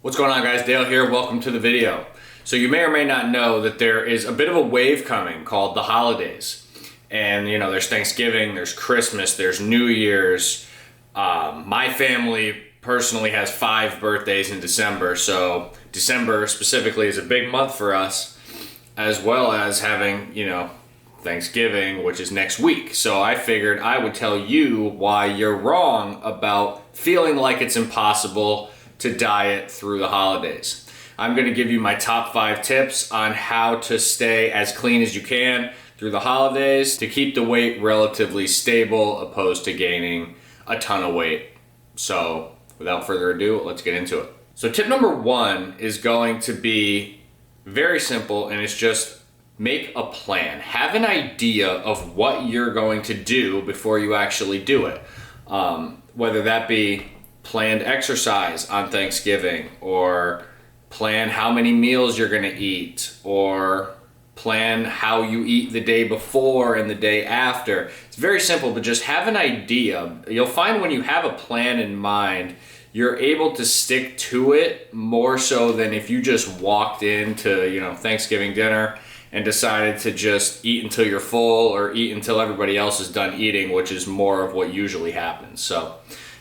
What's going on, guys? Dale here. Welcome to the video. So you may or may not know that there is a bit of a wave coming called the holidays. And there's Thanksgiving, there's Christmas, there's New Year's. My family personally has 5 birthdays in December, so December specifically is a big month for us, as well as having, Thanksgiving, which is next week. So I figured I would tell you why you're wrong about feeling like it's impossible to diet through the holidays. I'm going to give you my top 5 tips on how to stay as clean as you can through the holidays to keep the weight relatively stable opposed to gaining a ton of weight. So without further ado, let's get into it. So tip number 1 is going to be very simple, and it's just make a plan. Have an idea of what you're going to do before you actually do it. Whether that be planned exercise on Thanksgiving, or plan how many meals you're going to eat, or plan how you eat the day before and the day after. It's very simple, but just have an idea. You'll find when you have a plan in mind, you're able to stick to it more so than if you just walked into, Thanksgiving dinner and decided to just eat until you're full or eat until everybody else is done eating, which is more of what usually happens. So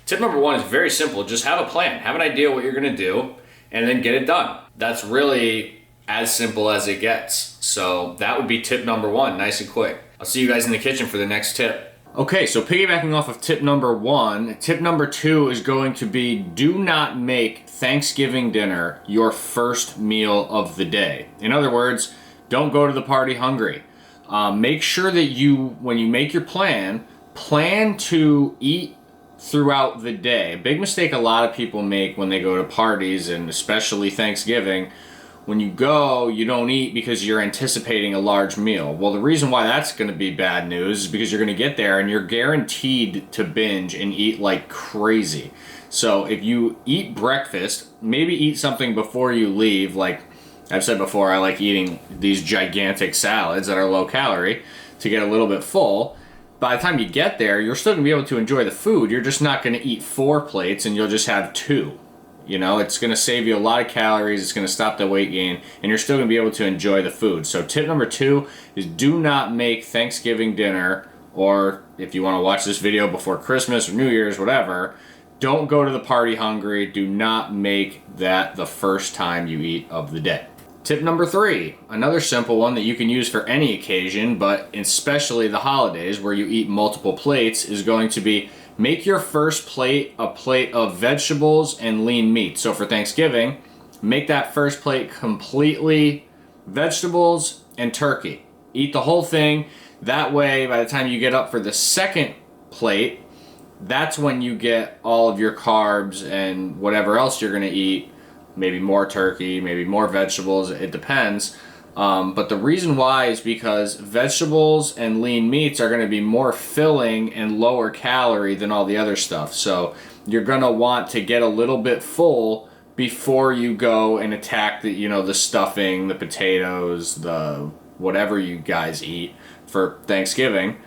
tip number 1 is very simple. Just have a plan. Have an idea what you're going to do and then get it done. That's really as simple as it gets. So that would be tip number 1, nice and quick. I'll see you guys in the kitchen for the next tip. Okay, so piggybacking off of tip number 1, tip number 2 is going to be do not make Thanksgiving dinner your first meal of the day. In other words, don't go to the party hungry. Make sure that when you make your plan to eat throughout the day. A big mistake a lot of people make when they go to parties, and especially Thanksgiving, when you go, you don't eat because you're anticipating a large meal. Well, the reason why that's going to be bad news is because you're going to get there and you're guaranteed to binge and eat like crazy. So if you eat breakfast, maybe eat something before you leave. Like I've said before, I like eating these gigantic salads that are low calorie to get a little bit full. By the time you get there, you're still going to be able to enjoy the food. You're just not going to eat 4 plates and you'll just have 2. It's going to save you a lot of calories. It's going to stop the weight gain, and you're still going to be able to enjoy the food. So tip number 2 is do not make Thanksgiving dinner, or if you want to watch this video before Christmas or New Year's, whatever, don't go to the party hungry. Do not make that the first time you eat of the day. Tip number 3, another simple one that you can use for any occasion, but especially the holidays where you eat multiple plates, is going to be make your first plate a plate of vegetables and lean meat. So for Thanksgiving, make that first plate completely vegetables and turkey. Eat the whole thing. That way, by the time you get up for the second plate, that's when you get all of your carbs and whatever else you're going to eat. Maybe more turkey, maybe more vegetables, it depends. But the reason why is because vegetables and lean meats are going to be more filling and lower calorie than all the other stuff. So you're going to want to get a little bit full before you go and attack the stuffing, the potatoes, the whatever you guys eat for Thanksgiving.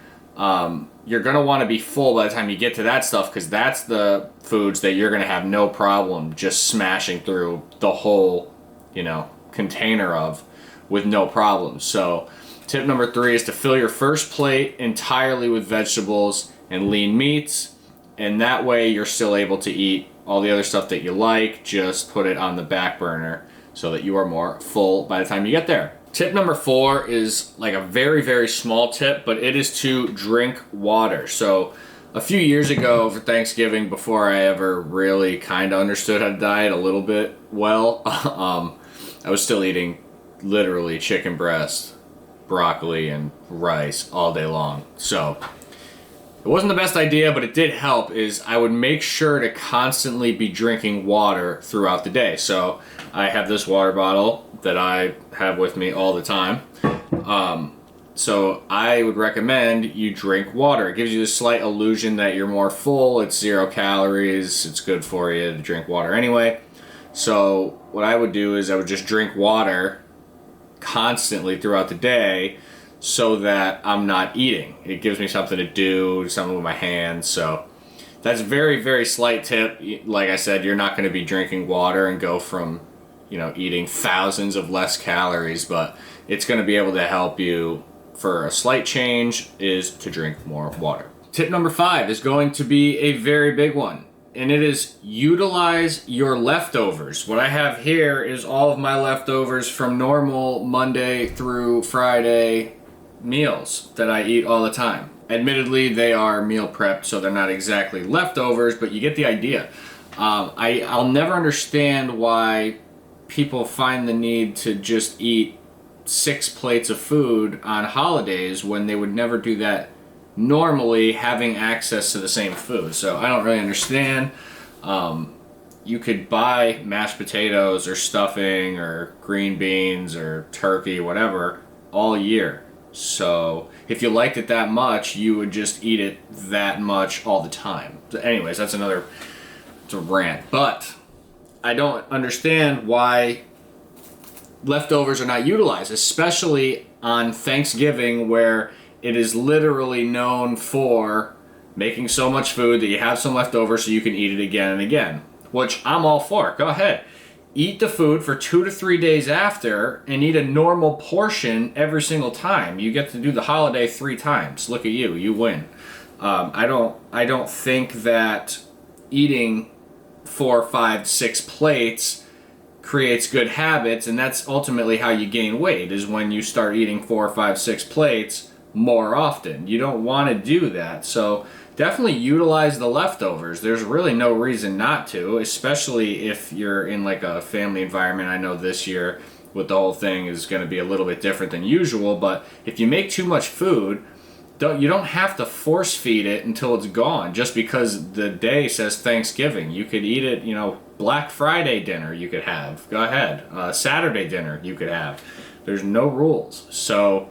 You're going to want to be full by the time you get to that stuff, because that's the foods that you're going to have no problem just smashing through the whole, container of with no problem. So tip number 3 is to fill your first plate entirely with vegetables and lean meats, and that way you're still able to eat all the other stuff that you like. Just put it on the back burner so that you are more full by the time you get there. Tip number 4 is like a very, very small tip, but it is to drink water. So a few years ago for Thanksgiving, before I ever really kind of understood how to diet a little bit well, I was still eating literally chicken breast, broccoli, and rice all day long. So it wasn't the best idea, but it did help. Is I would make sure to constantly be drinking water throughout the day. So I have this water bottle that I have with me all the time. So I would recommend you drink water. It gives you this slight illusion that you're more full. It's 0 calories. It's good for you to drink water anyway. So what I would do is I would just drink water constantly throughout the day so that I'm not eating. It gives me something to do, something with my hands. So That's a very, very slight tip. Like I said, you're not going to be drinking water and go from, eating thousands of less calories, but it's going to be able to help you for a slight change is to drink more water. Tip number 5 is going to be a very big one, and it is utilize your leftovers. What I have here is all of my leftovers from normal Monday through Friday meals that I eat all the time. Admittedly, they are meal prepped, so they're not exactly leftovers, but you get the idea. I'll never understand why people find the need to just eat 6 plates of food on holidays when they would never do that normally, having access to the same food. So I don't really understand. You could buy mashed potatoes or stuffing or green beans or turkey, whatever, all year. So if you liked it that much, you would just eat it that much all the time. So anyways, it's a rant. But I don't understand why leftovers are not utilized, especially on Thanksgiving, where it is literally known for making so much food that you have some left over so you can eat it again and again, which I'm all for. Go ahead. Eat the food for 2 to 3 days after and eat a normal portion every single time. You get to do the holiday 3 times. Look at you. You win. I don't think that eating 4, 5, 6 plates creates good habits, and that's ultimately how you gain weight, is when you start eating 4, 5, 6 plates more often. You don't want to do that. So definitely utilize the leftovers. There's really no reason not to, especially if you're in like a family environment. I know this year with the whole thing is going to be a little bit different than usual, but if you make too much food, you don't have to force feed it until it's gone just because the day says Thanksgiving. You could eat it, Black Friday dinner you could have. Go ahead. Saturday dinner you could have. There's no rules. So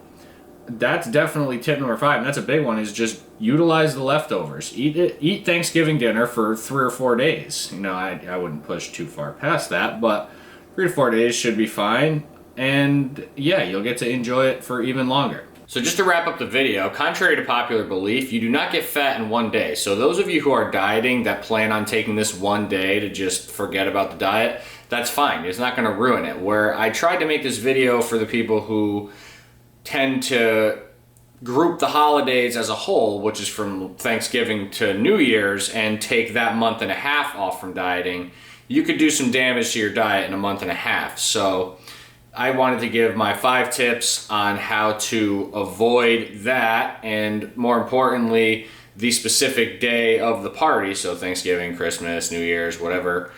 that's definitely tip number 5, and that's a big one, is just utilize the leftovers. Eat Thanksgiving dinner for 3 or 4 days. I wouldn't push too far past that, but 3 to 4 days should be fine, and yeah, you'll get to enjoy it for even longer. So just to wrap up the video, contrary to popular belief, you do not get fat in one day. So those of you who are dieting that plan on taking this one day to just forget about the diet, that's fine. It's not going to ruin it. Where I tried to make this video for the people who tend to group the holidays as a whole, which is from Thanksgiving to New Year's, and take that month and a half off from dieting, you could do some damage to your diet in a month and a half. So I wanted to give my 5 tips on how to avoid that, and more importantly, the specific day of the party, so Thanksgiving, Christmas, New Year's, whatever,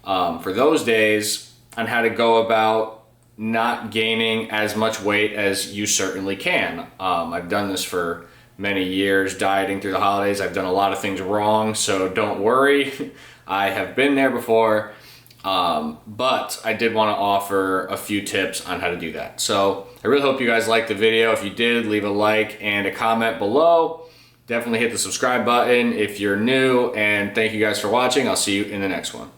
for those days, on how to go about not gaining as much weight as you certainly can. I've done this for many years, dieting through the holidays. I've done a lot of things wrong, so don't worry. I have been there before. But I did want to offer a few tips on how to do that. So I really hope you guys liked the video. If you did, leave a like and a comment below. Definitely hit the subscribe button if you're new, and thank you guys for watching. I'll see you in the next one.